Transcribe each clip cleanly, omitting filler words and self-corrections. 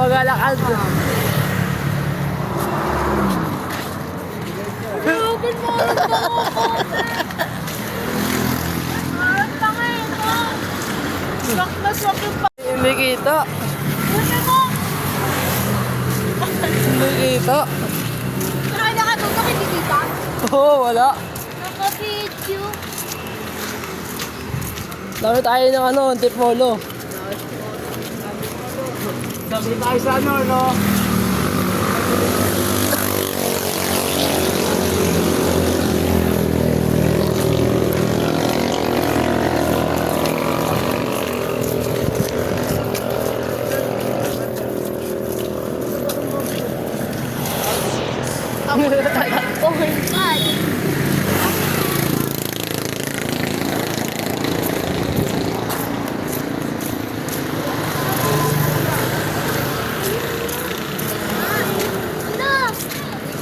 Magalakad. Open mo! Ang tangin mo! Swak na swak yung pa... Hindi kita. Buti mo! Hindi kita. Saka nakatutok, hindi kita? Oo, wala. Nakapidyo. Dami tayo ng ano, Antipolo. Sabi tayo sa ano, no? Oh my God!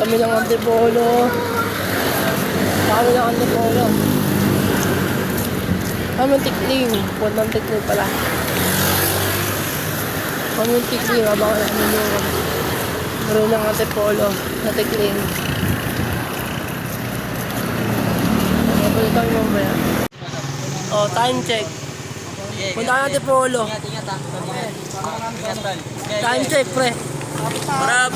Kami ng Antipolo. Kami ng Antipolo. Kami ng Tikling. Puntang Tikling pala. Kami ng Tikling. Abangan namin yung meron ng Antipolo na Tikling. Nabalik kami mamaya. Oh, time check. Punta ka ng Antipolo. Time check, pre. Harap,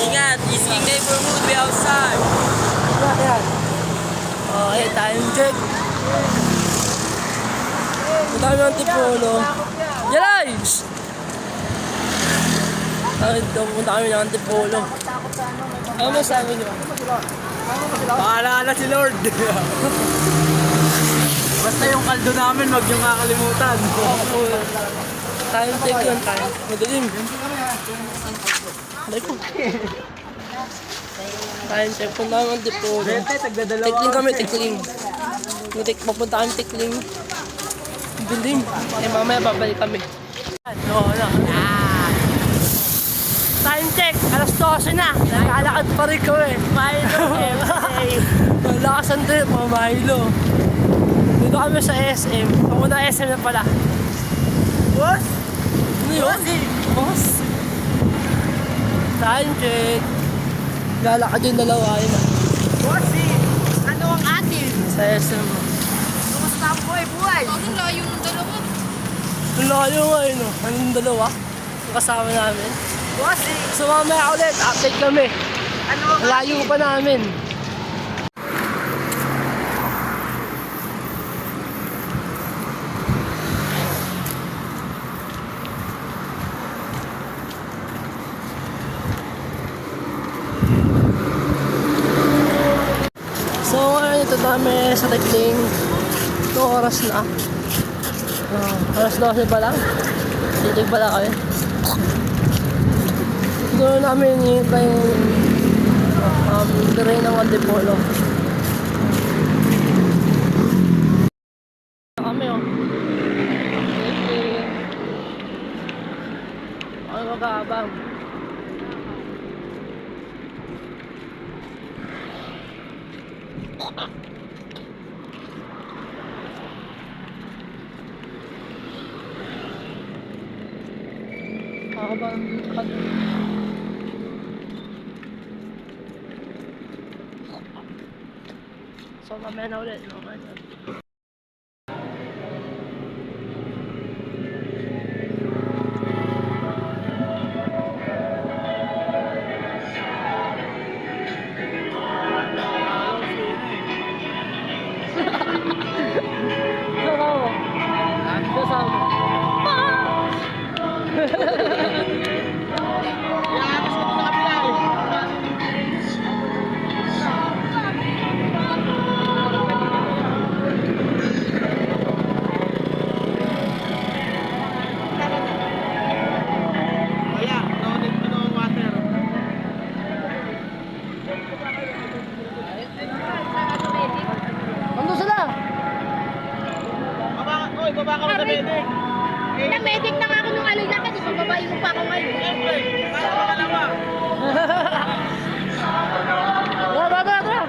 ingat, ising neighborhood, be outside. Okay, time check. Punta kami ng Antipolo. Yalay! Punta kami ng Antipolo. Ano masabi niyo? Paala na si Lord. Basta yung kaldo namin, wag yung kakalimutan. Time check yun, time. Madalim. Alay ko. Time check. Punta kami ng Antipolo. Tikling kami, tikling. Papunta kami tikling. Dilim. Eh, mamaya babalik kami. No. Time check. Alas 12 na. Naglalakad pa rin kami. Milo everyday. Malakas ang trip, mga Milo. Dito kami sa SM. Papunta SM na pala. Boss? Ano yun? Boss? Time check. Lalakad yung dalawa yun. Bossy, ano ang atin? Sa SM. Kumusta ang buhay? Ang layo ng dalawa. Ang layo nga yun. Anong dalawa? Yung kasama namin. Bossy, So mamaya ulit, update kami. ano ang Layo pa namin. So ngayon ito kami sa Tikling. Ito oras na. Oras 12 pa lang. Titig pala kami. Doon namin hinihintay yung diray ng Antipolo. Kami Ano mag-aabang? So mamaya na ulit. Nandun sila! Baba ka sa medic. Na-medic na nga ako nung alay lakad. Ipababayin mo pa ako ngayon. Siyempre, para makalawa. Tara!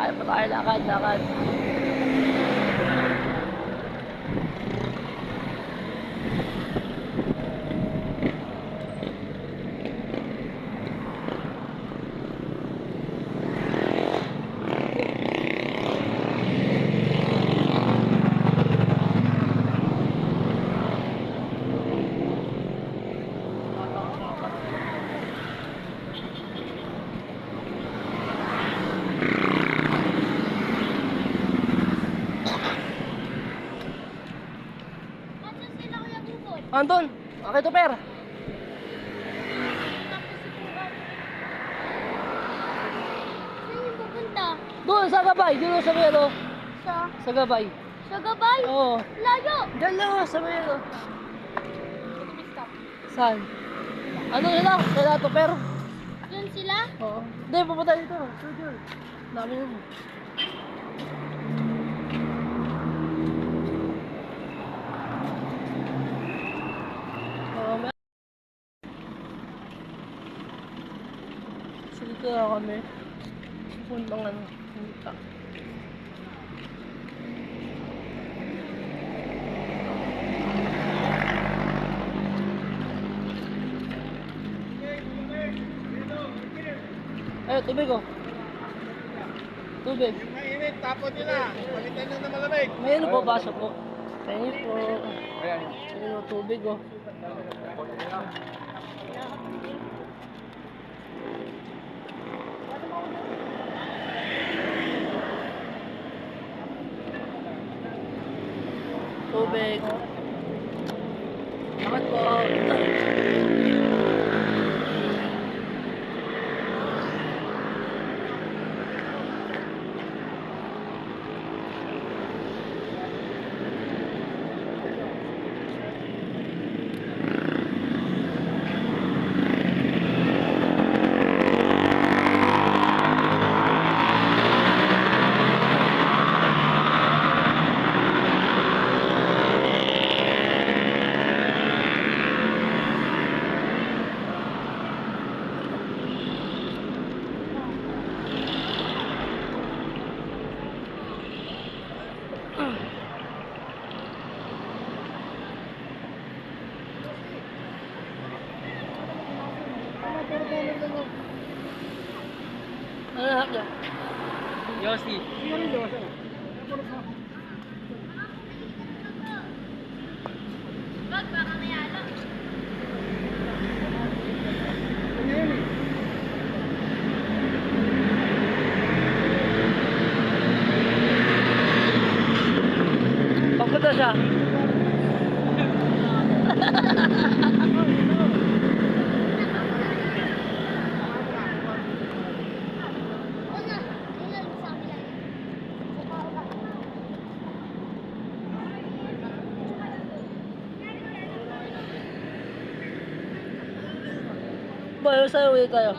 Kaya pa tayo, lakad, lakad. Asan sila Kuya Bubot? Andun, okay to per. Tapos si Kuya. Saan yung pupunta? Doon sa gabay, doon sa may ano, Sa? sa gabay. Sa gabay? Oo. Layo! Diyan lang oh, sa may ano. Saan? Ano nila? Kaya to per. Yun sila? Oo. Hindi, pupunta dito. Sure. Dami nun. May... So dito na kami. Puntang ano, punta. Ayun, tubig oh. Tubig. Yung mainit, tapon nyo na. Palitan nyo na malamig. May ano po, baso po. Thank you po. Ayan. Ayun oh, tubig oh. Tubig. Bakit po? Ano na hapla? Yossi. Wag, baka mayalo. Pagpunta siya. Una, una sa amin lang. Boy, sa'yo ulit tayo.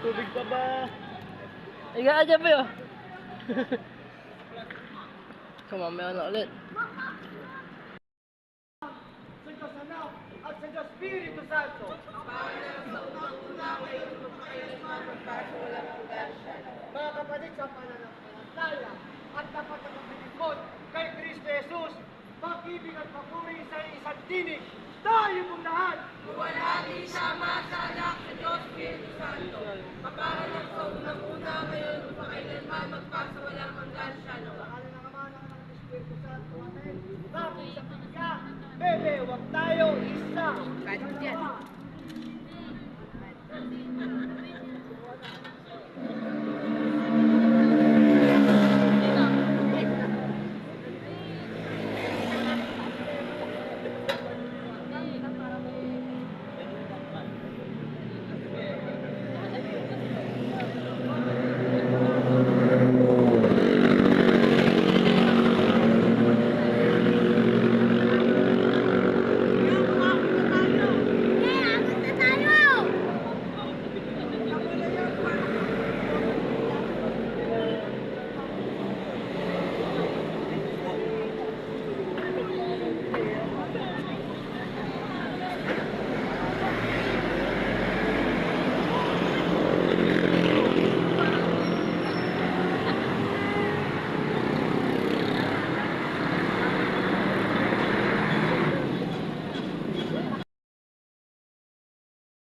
Tubig pa ba? Higa ka dyan, Pio. So, mamaya na ulit. Sa Diyos Anak at sa Diyos Espiritu Santo. Mga kapatid sa pananampalataya at dapat na maglingkod kay Kristo Jesus, pag-ibig at papuri sa isang tinig, tayo pong lahat. Pangalan ng Ama, ng Anak, ng Espiritu Santo. Amen. Bakit sa pagka, bebe, huwag tayo isa.